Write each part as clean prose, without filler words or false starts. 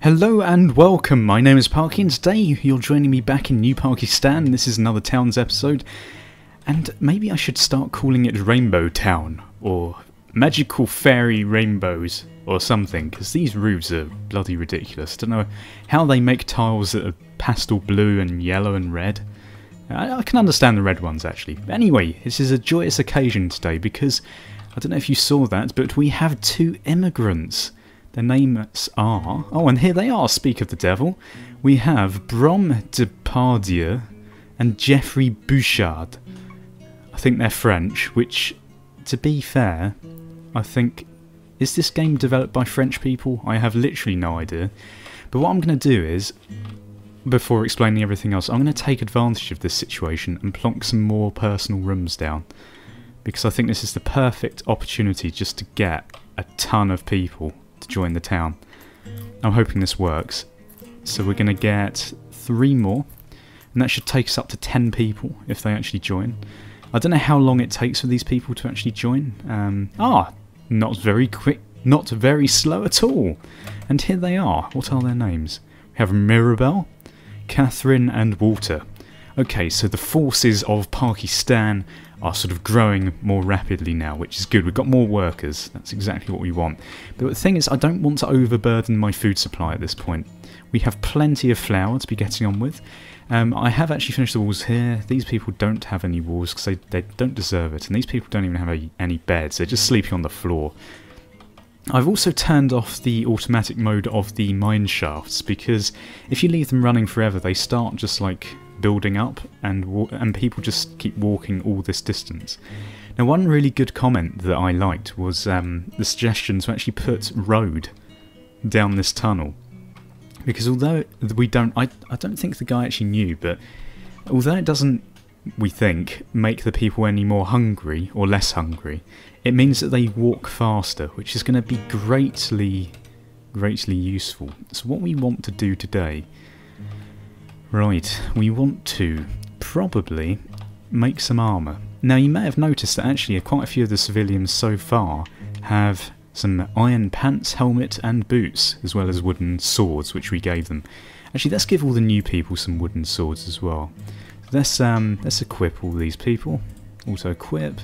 Hello and welcome, my name is Parky and today you're joining me back in New Pakistan. This is another Towns episode, and maybe I should start calling it Rainbow Town, or Magical Fairy Rainbows, or something, because these roofs are bloody ridiculous. Don't know how they make tiles that are pastel blue and yellow and red. I can understand the red ones actually. But anyway, this is a joyous occasion today because, I don't know if you saw that, but we have two immigrants. Their names are... oh, and here they are, speak of the devil. We have Brom Depardieu and Jeffrey Bouchard. I think they're French, which, to be fair, I think... is this game developed by French people? I have literally no idea. But what I'm going to do is, before explaining everything else, I'm going to take advantage of this situation and plonk some more personal rooms down. Because I think this is the perfect opportunity just to get a ton of people to join the town. I'm hoping this works. So we're going to get 3 more, and that should take us up to 10 people if they actually join. I don't know how long it takes for these people to actually join. Not very quick, not very slow at all. And here they are. What are their names? We have Mirabelle, Catherine and Walter. Okay, so the forces of Pakistan are sort of growing more rapidly now, which is good. We've got more workers. That's exactly what we want. But the thing is, I don't want to overburden my food supply at this point. We have plenty of flour to be getting on with. I have actually finished the walls here. These people don't have any walls because they don't deserve it. And these people don't even have any beds. They're just sleeping on the floor. I've also turned off the automatic mode of the mineshafts because if you leave them running forever, they start just like building up and people just keep walking all this distance. Now, one really good comment that I liked was the suggestion to actually put road down this tunnel, because although we don't, I don't think the guy actually knew, but although it doesn't, we think, make the people any more hungry or less hungry, it means that they walk faster, which is going to be greatly useful. So what we want to do today, right, we want to probably make some armour. Now, you may have noticed that actually quite a few of the civilians so far have some iron pants, helmet and boots, as well as wooden swords, which we gave them. Actually, let's give all the new people some wooden swords as well. Let's equip all these people. Auto-equip.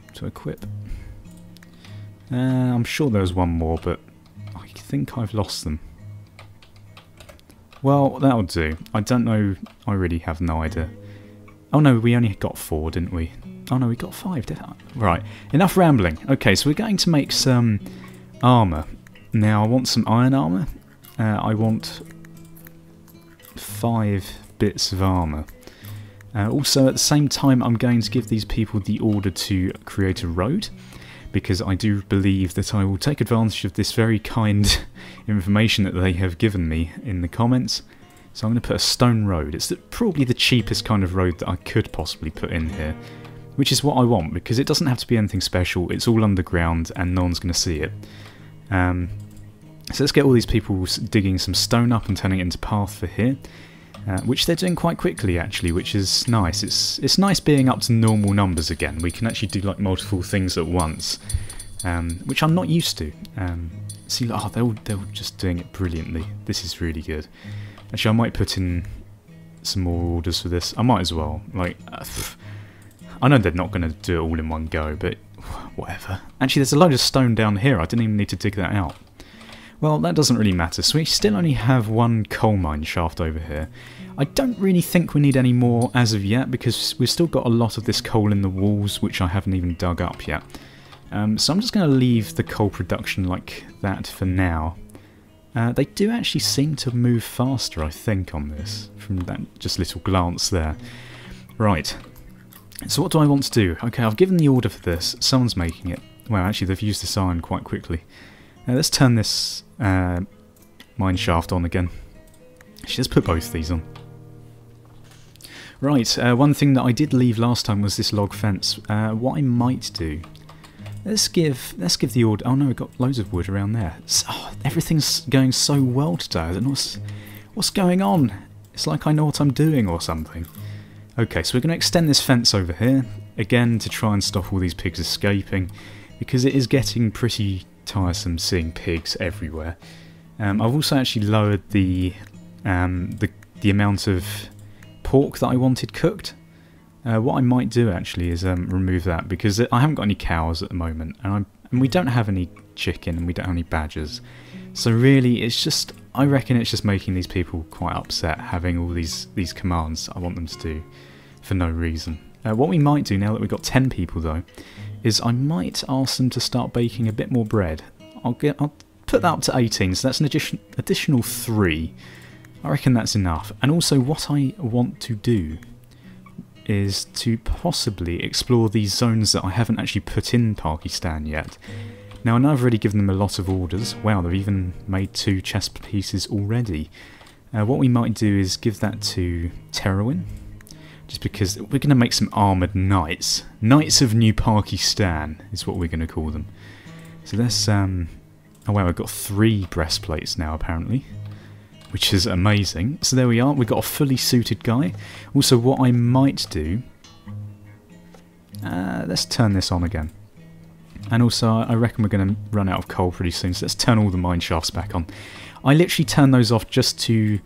Auto-equip. I'm sure there was one more, but I think I've lost them. Well, that'll do. I don't know. I really have no idea. Oh no, we only got 4, didn't we? Oh no, we got 5, didn't I? Right, enough rambling. Okay, so we're going to make some armour. Now, I want some iron armour. I want 5 bits of armour. Also, at the same time, I'm going to give these people the order to create a road, because I do believe that I will take advantage of this very kind information that they have given me in the comments. So I'm going to put a stone road. It's probably the cheapest kind of road that I could possibly put in here, which is what I want, because it doesn't have to be anything special. It's all underground and no one's going to see it. So let's get all these people digging some stone up and turning it into path for here. Which they're doing quite quickly actually, which is nice. It's nice being up to normal numbers again. We can actually do like multiple things at once, which I'm not used to. See, oh, they're just doing it brilliantly. This is really good. Actually, I might put in some more orders for this. I might as well. Like, I know they're not going to do it all in one go, but whatever. Actually, there's a load of stone down here. I didn't even need to dig that out. Well, that doesn't really matter, so we still only have 1 coal mine shaft over here. I don't really think we need any more as of yet, because we've still got a lot of this coal in the walls, which I haven't even dug up yet. So I'm just going to leave the coal production like that for now. They do actually seem to move faster, I think, on this, from that just little glance there. Right, so what do I want to do? Okay, I've given the order for this. Someone's making it. Well, actually, they've used this iron quite quickly. Let's turn this mine shaft on again. Let's put both these on. Right, one thing that I did leave last time was this log fence. What I might do, let's give the order. Oh no, we've got loads of wood around there. Oh, everything's going so well today. I don't know what's going on. It's like I know what I'm doing or something. Okay, so we're going to extend this fence over here again to try and stop all these pigs escaping, because it is getting pretty tiresome seeing pigs everywhere. I've also actually lowered the amount of pork that I wanted cooked. What I might do actually is remove that, because I haven't got any cows at the moment, and we don't have any chicken, and we don't have any badgers. So really, it's just, I reckon it's just making these people quite upset having all these commands I want them to do for no reason. What we might do now that we've got 10 people though, is I might ask them to start baking a bit more bread. I'll put that up to 18, so that's an additional 3. I reckon that's enough. And also what I want to do is to possibly explore these zones that I haven't actually put in Pakistan yet. Now I know I've already given them a lot of orders. Wow, they've even made 2 chess pieces already. What we might do is give that to Terwin, just because we're going to make some armoured knights. Knights of New Pakistan is what we're going to call them. So let's... oh wow, we've got 3 breastplates now apparently, which is amazing. So there we are, we've got a fully suited guy. Also what I might do... let's turn this on again. And also I reckon we're going to run out of coal pretty soon, so let's turn all the mine shafts back on. I literally turned those off just to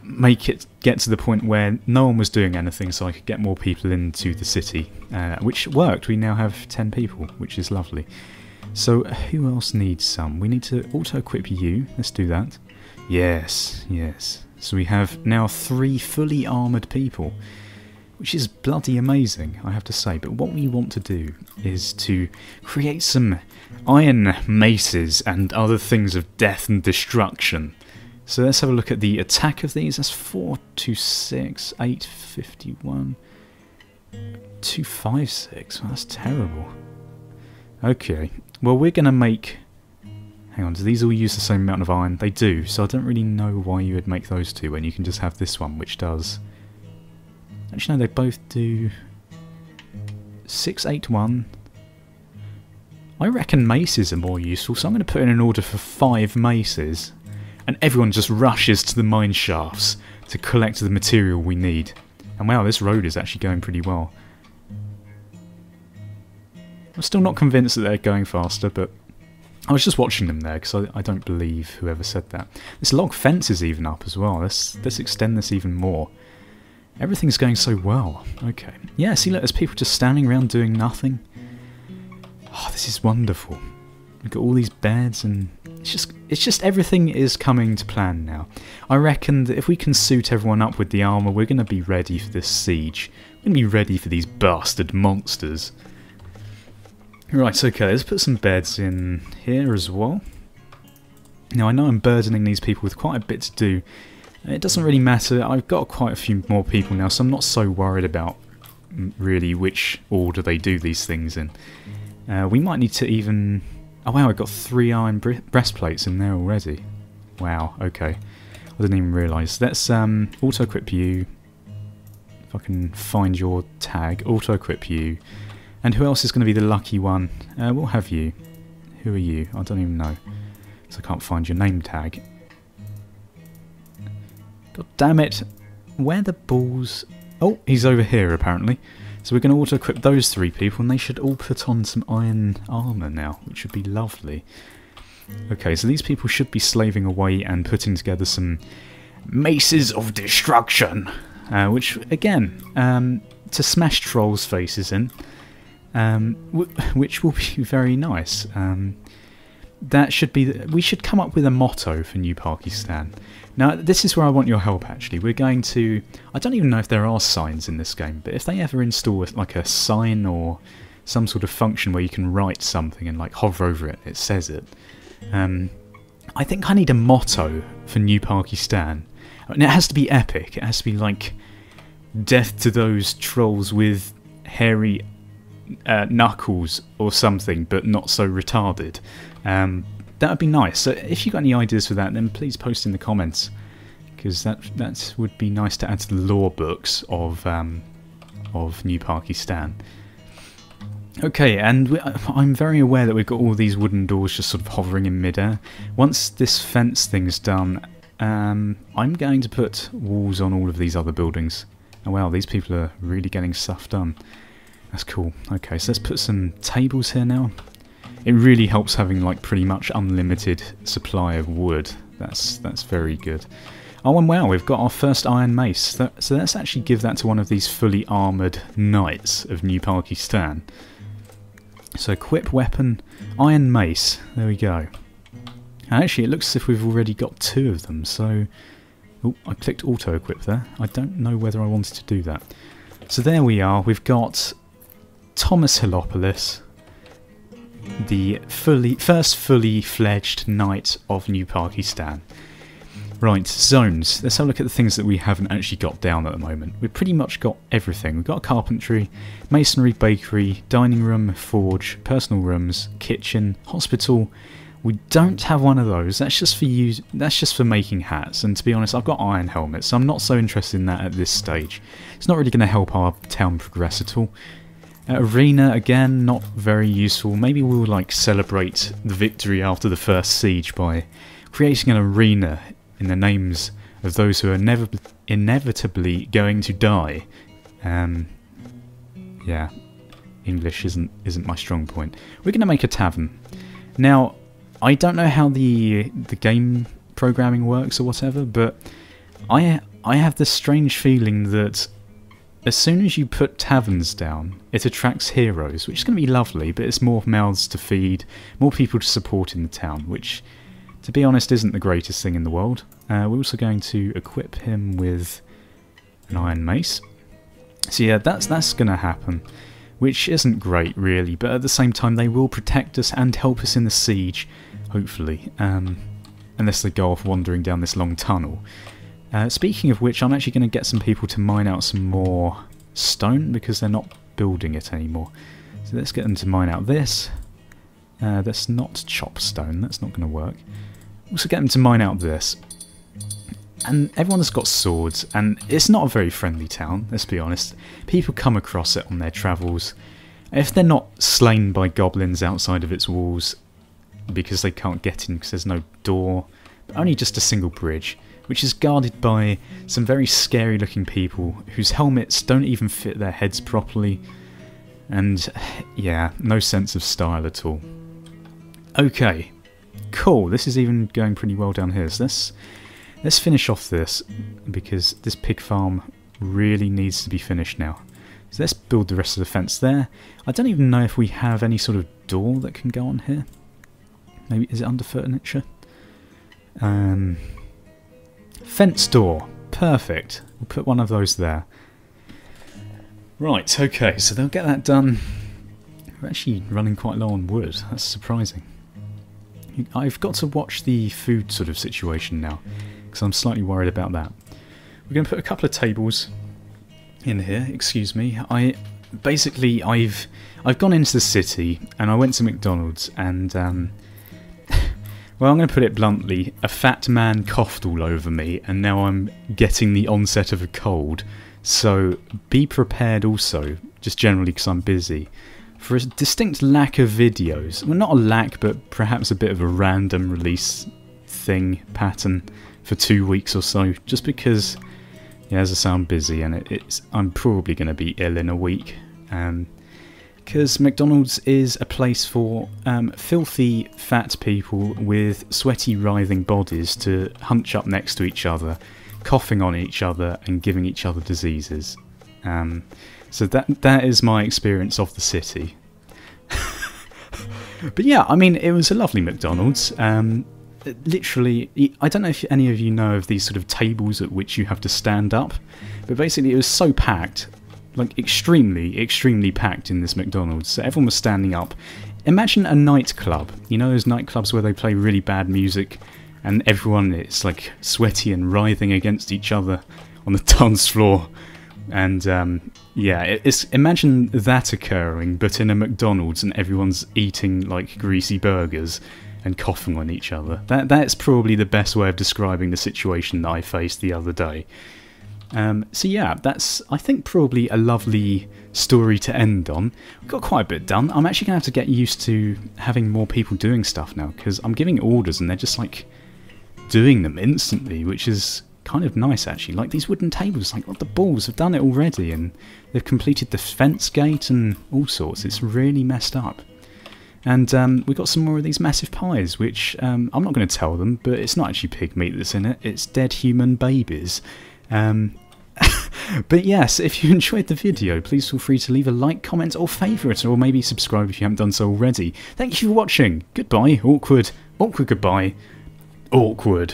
make it get to the point where no one was doing anything, so I could get more people into the city. Which worked, we now have 10 people, which is lovely. So who else needs some? We need to auto-equip you, let's do that. Yes, yes. So we have now 3 fully armoured people, which is bloody amazing, I have to say. But what we want to do is to create some iron maces and other things of death and destruction. So let's have a look at the attack of these. That's 426, 851, 256. Well, that's terrible. Okay, well we're going to make... Hang on, do these all use the same amount of iron? They do, so I don't really know why you would make those 2 when you can just have this one, which does... Actually, no, they both do 681. I reckon maces are more useful, so I'm going to put in an order for 5 maces. And everyone just rushes to the mine shafts to collect the material we need. And wow, this road is actually going pretty well. I'm still not convinced that they're going faster, but I was just watching them there, because I don't believe whoever said that. This log fence is even up as well. Let's extend this even more. Everything's going so well. Okay. Yeah, see, look, there's people just standing around doing nothing. Oh, this is wonderful. We've got all these beds, and it's just everything is coming to plan now. I reckon that if we can suit everyone up with the armour, we're going to be ready for this siege. We're going to be ready for these bastard monsters. Right, okay, let's put some beds in here as well. Now, I know I'm burdening these people with quite a bit to do. It doesn't really matter, I've got quite a few more people now, so I'm not so worried about really which order they do these things in. We might need to even... Oh wow, I've got 3 iron breastplates in there already. Wow, okay. I didn't even realise. Let's auto-equip you. If I can find your tag, auto-equip you. And who else is going to be the lucky one? We'll have you. Who are you? I don't even know. So I can't find your name tag. God damn it. Where the balls... Oh, he's over here apparently. So we're going to auto-equip those 3 people, and they should all put on some iron armour now, which would be lovely. Okay, so these people should be slaving away and putting together some maces of destruction. Which, again, to smash trolls' faces in. Which will be very nice. That should be... we should come up with a motto for New Pakistan. Now, this is where I want your help, actually. We're going to... I don't even know if there are signs in this game, but if they ever install like a sign or some sort of function where you can write something and like hover over it, it says it. I think I need a motto for New Pakistan. And it has to be epic. It has to be like, death to those trolls with hairy knuckles or something, but not so retarded. That would be nice. So if you've got any ideas for that, then please post in the comments, because that would be nice to add to the lore books of New Pakistan. Okay, and I'm very aware that we've got all these wooden doors just sort of hovering in midair. Once this fence thing's done, I'm going to put walls on all of these other buildings. Oh wow, these people are really getting stuff done. That's cool. Okay, so let's put some tables here now. It really helps having like pretty much unlimited supply of wood. That's very good. Oh, and wow, we've got our first iron mace. So let's actually give that to one of these fully armoured knights of New Pakistan. So equip weapon, iron mace. There we go. And actually, it looks as if we've already got 2 of them. So, oh, I clicked auto equip there. I don't know whether I wanted to do that. So there we are. We've got Thomas Hilopolis, the first fully fledged knight of New Pakistan. Right, zones. Let's have a look at the things that we haven't actually got down at the moment. We've pretty much got everything. We've got carpentry, masonry, bakery, dining room, forge, personal rooms, kitchen, hospital. We don't have one of those. That's just for you. That's just for making hats. And to be honest, I've got iron helmets, so I'm not so interested in that at this stage. It's not really going to help our town progress at all. Arena, again, not very useful. Maybe we'll like celebrate the victory after the first siege by creating an arena in the names of those who are inevitably going to die. Yeah, English isn't my strong point. We're going to make a tavern. Now, I don't know how the game programming works or whatever, but I have this strange feeling that as soon as you put taverns down, it attracts heroes, which is going to be lovely, but it's more mouths to feed, more people to support in the town, which, to be honest, isn't the greatest thing in the world. We're also going to equip him with an iron mace. So yeah, that's going to happen, which isn't great really, but at the same time they will protect us and help us in the siege, hopefully, unless they go off wandering down this long tunnel. Speaking of which, I'm actually going to get some people to mine out some more stone because they're not building it anymore. So let's get them to mine out this. Let's not chop stone, that's not going to work. Also get them to mine out this. And everyone's got swords, and it's not a very friendly town, let's be honest. People come across it on their travels. If they're not slain by goblins outside of its walls because they can't get in because there's no door, but only just a single bridge, which is guarded by some very scary looking people whose helmets don't even fit their heads properly, and yeah, no sense of style at all. Okay, cool, this is even going pretty well down here, so let's finish off this, because this pig farm really needs to be finished now. So let's build the rest of the fence there. I don't even know if we have any sort of door that can go on here. Maybe, is it under furniture? Fence door. Perfect. We'll put one of those there. Right, okay, so they'll get that done. We're actually running quite low on wood. That's surprising. I've got to watch the food sort of situation now, because I'm slightly worried about that. We're going to put a couple of tables in here. Excuse me. I've gone into the city and I went to McDonald's and well, I'm going to put it bluntly, a fat man coughed all over me and now I'm getting the onset of a cold. So be prepared also, just generally because I'm busy, for a distinct lack of videos. Well, not a lack, but perhaps a bit of a random release pattern for 2 weeks or so, just because, yeah, as I say, I'm busy and I'm probably going to be ill in a week. Because McDonald's is a place for filthy fat people with sweaty writhing bodies to hunch up next to each other, coughing on each other and giving each other diseases. So that is my experience of the city. But yeah, I mean, it was a lovely McDonald's. Literally, I don't know if any of you know of these sort of tables at which you have to stand up, but basically it was so packed, like extremely packed in this McDonald's, so everyone was standing up. Imagine a nightclub, you know those nightclubs where they play really bad music and everyone is like sweaty and writhing against each other on the dance floor, and yeah, imagine that occurring but in a McDonald's and everyone's eating like greasy burgers and coughing on each other. That's probably the best way of describing the situation that I faced the other day. So yeah, that's, I think, probably a lovely story to end on. We've got quite a bit done. I'm actually going to have to get used to having more people doing stuff now, because I'm giving orders and they're just like doing them instantly, which is kind of nice actually. Like these wooden tables, like what the balls have done it already, and they've completed the fence gate and all sorts. It's really messed up. And we got some more of these massive pies, which I'm not going to tell them, but it's not actually pig meat that's in it, it's dead human babies. But yes, if you enjoyed the video, please feel free to leave a like, comment or favourite, or maybe subscribe if you haven't done so already. Thank you for watching. Goodbye. Awkward. Awkward goodbye. Awkward.